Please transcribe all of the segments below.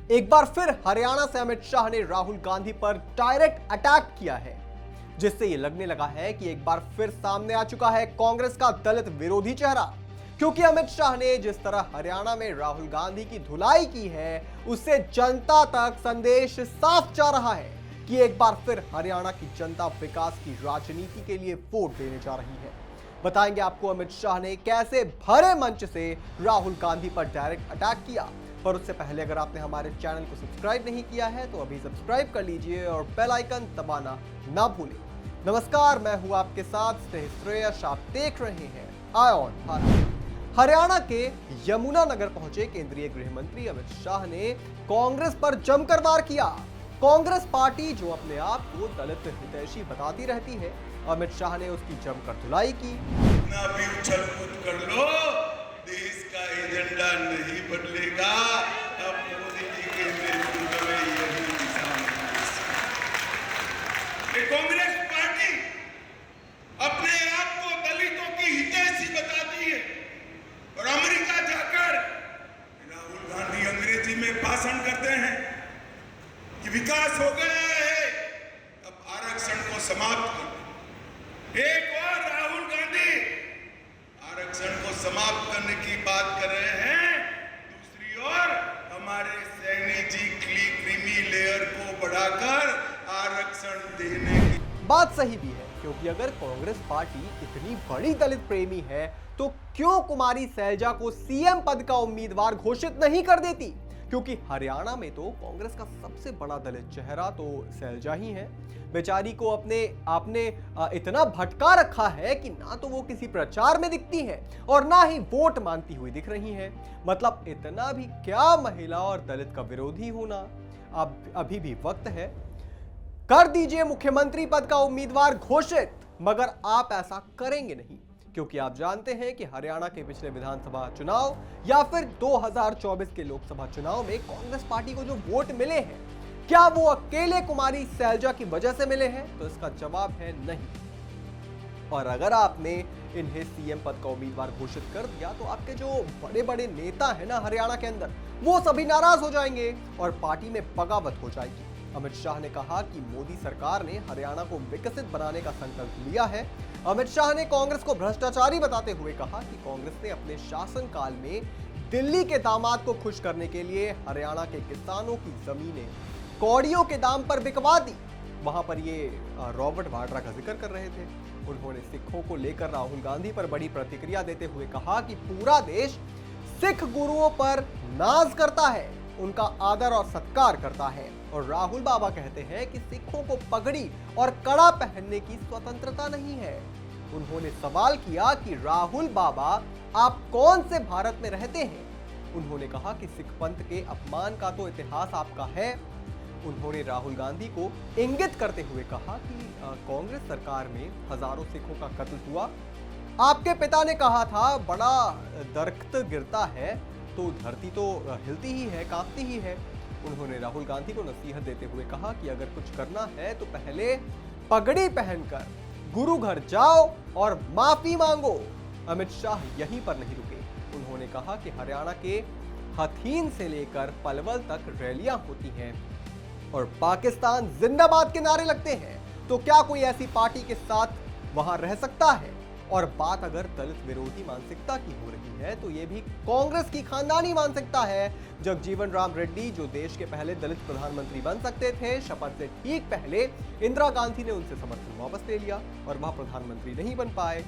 एक बार फिर हरियाणा से अमित शाह ने राहुल गांधी पर डायरेक्ट अटैक किया है, जिससे यह लगने लगा है कि एक बार फिर सामने आ चुका है कांग्रेस का दलित विरोधी चेहरा। क्योंकि अमित शाह ने जिस तरह हरियाणा में राहुल गांधी की धुलाई की है, उससे जनता तक संदेश साफ जा रहा है कि एक बार फिर हरियाणा की जनता विकास की राजनीति के लिए वोट देने जा रही है। बताएंगे आपको अमित शाह ने कैसे भरे मंच से राहुल गांधी पर डायरेक्ट अटैक किया। पर उससे पहले अगर आपने हमारे चैनल को सब्सक्राइब नहीं किया है तो अभी सब्सक्राइब कर लीजिए और बेल आइकन दबाना ना भूलें। नमस्कार, मैं हूं आपके साथ श्रेयस। आप देख रहे हैं आई ऑन भारत। हरियाणा के यमुनानगर पहुंचे केंद्रीय गृह मंत्री अमित शाह ने कांग्रेस पर जमकर वार किया। कांग्रेस पार्टी जो अपने आप को दलित हितैषी बताती रहती है, अमित शाह ने उसकी जमकर धुलाई की। ना भी उछल कूद कर लो, देश का एजेंडा नहीं बदलेगा। अब मोदी जी के नेतृत्व में यही दिशा है। कांग्रेस पार्टी अपने आप को दलितों की हितैषी बताती है और अमेरिका जाकर राहुल गांधी अंग्रेजी में भाषण करते हैं कि विकास हो गया है, अब आरक्षण को समाप्त कर। एक और राहुल गांधी आरक्षण को समाप्त करने की बात कर रहे हैं, दूसरी ओर हमारे सैनी जी क्रीमी लेयर को बढ़ाकर आरक्षण देने की बात सही भी है, क्योंकि अगर कांग्रेस पार्टी इतनी बड़ी दलित प्रेमी है तो क्यों कुमारी सैलजा को सीएम पद का उम्मीदवार घोषित नहीं कर देती? क्योंकि हरियाणा में तो कांग्रेस का सबसे बड़ा दलित चेहरा तो सैलजा ही है। बेचारी को आपने इतना भटका रखा है कि ना तो वो किसी प्रचार में दिखती है और ना ही वोट मांगती हुई दिख रही है। मतलब इतना भी क्या महिला और दलित का विरोधी होना। अब अभी भी वक्त है, कर दीजिए मुख्यमंत्री पद का उम्मीदवार घोषित। मगर आप ऐसा करेंगे नहीं, क्योंकि आप जानते हैं कि हरियाणा के पिछले विधानसभा चुनाव या फिर 2024 के लोकसभा चुनाव में कांग्रेस पार्टी को जो वोट मिले हैं, क्या वो अकेले कुमारी सैलजा की वजह से मिले हैं? तो इसका जवाब है नहीं। और अगर आपने इन्हें सीएम पद का उम्मीदवार घोषित कर दिया तो आपके जो बड़े बड़े नेता हैं ना हरियाणा के अंदर, वो सभी नाराज हो जाएंगे और पार्टी में बगावत हो जाएगी। अमित शाह ने कहा कि मोदी सरकार ने हरियाणा को विकसित बनाने का संकल्प लिया है। अमित शाह ने कांग्रेस को भ्रष्टाचारी बताते हुए कहा कि कांग्रेस ने अपने शासनकाल में दिल्ली के दामाद को खुश करने के लिए हरियाणा के किसानों की जमीनें कौड़ियों के दाम पर बिकवा दी। वहां पर ये रॉबर्ट वाड्रा का जिक्र कर रहे थे। उन्होंने सिखों को लेकर राहुल गांधी पर बड़ी प्रतिक्रिया देते हुए कहा कि पूरा देश सिख गुरुओं पर नाज करता है, उनका आदर और सत्कार करता है। और राहुल बाबा कहते हैं कि सिखों को पगड़ी और कड़ा पहनने की स्वतंत्रता नहीं है। उन्होंने सवाल किया कि राहुल बाबा आप कौन से भारत में रहते हैं? उन्होंने कहा कि सिख पंथ के अपमान का तो इतिहास आपका है। उन्होंने राहुल गांधी को इंगित करते हुए कहा कि कांग्रेस सरकार में हजारों सिखों का कत्ल हुआ। आपके पिता ने कहा था बड़ा दरख्त गिरता है तो धरती तो हिलती ही है, कांपती ही है। उन्होंने राहुल गांधी को नसीहत देते हुए कहा कि अगर कुछ करना है तो पहले पगड़ी पहनकर गुरु घर जाओ और माफी मांगो। अमित शाह यहीं पर नहीं रुके। उन्होंने कहा कि हरियाणा के हथीन से लेकर पलवल तक रैलियां होती हैं और पाकिस्तान जिंदाबाद के नारे लगते हैं, तो क्या कोई ऐसी पार्टी के साथ वहां रह सकता है? और बात अगर दलित विरोधी मानसिकता की हो रही है तो यह भी कांग्रेस की खानदानी मानसिकता है। जगजीवन राम रेड्डी जो देश के पहले दलित प्रधानमंत्री बन सकते थे, शपथ से ठीक पहले इंदिरा गांधी ने उनसे समर्थन वापस ले लिया और वह प्रधानमंत्री नहीं बन पाए।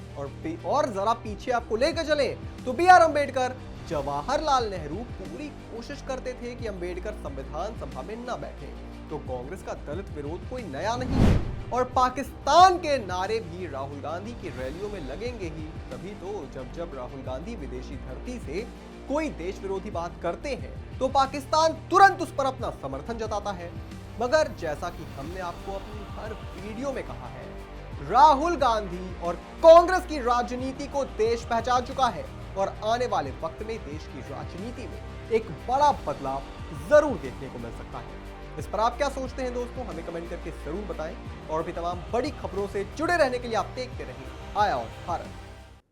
और जरा पीछे आपको लेकर चले तो B.R. अम्बेडकर, जवाहरलाल नेहरू पूरी कोशिश करते थे कि अम्बेडकर संविधान सभा में न बैठे। तो कांग्रेस का दलित विरोध कोई नया नहीं है और पाकिस्तान के नारे भी राहुल गांधी की रैलियों में लगेंगे ही। तभी तो जब राहुल गांधी विदेशी धरती से कोई देश विरोधी बात करते हैं तो पाकिस्तान तुरंत उस पर अपना समर्थन जताता है। मगर जैसा कि हमने आपको अपनी हर वीडियो में कहा है, राहुल गांधी और कांग्रेस की राजनीति को देश पहचान चुका है और आने वाले वक्त में देश की राजनीति में एक बड़ा बदलाव जरूर देखने को मिल सकता है। इस पर आप क्या सोचते हैं दोस्तों, हमें कमेंट करके जरूर बताएं। और भी तमाम बड़ी खबरों से जुड़े रहने के लिए आप देखते रहें आई ऑन भारत।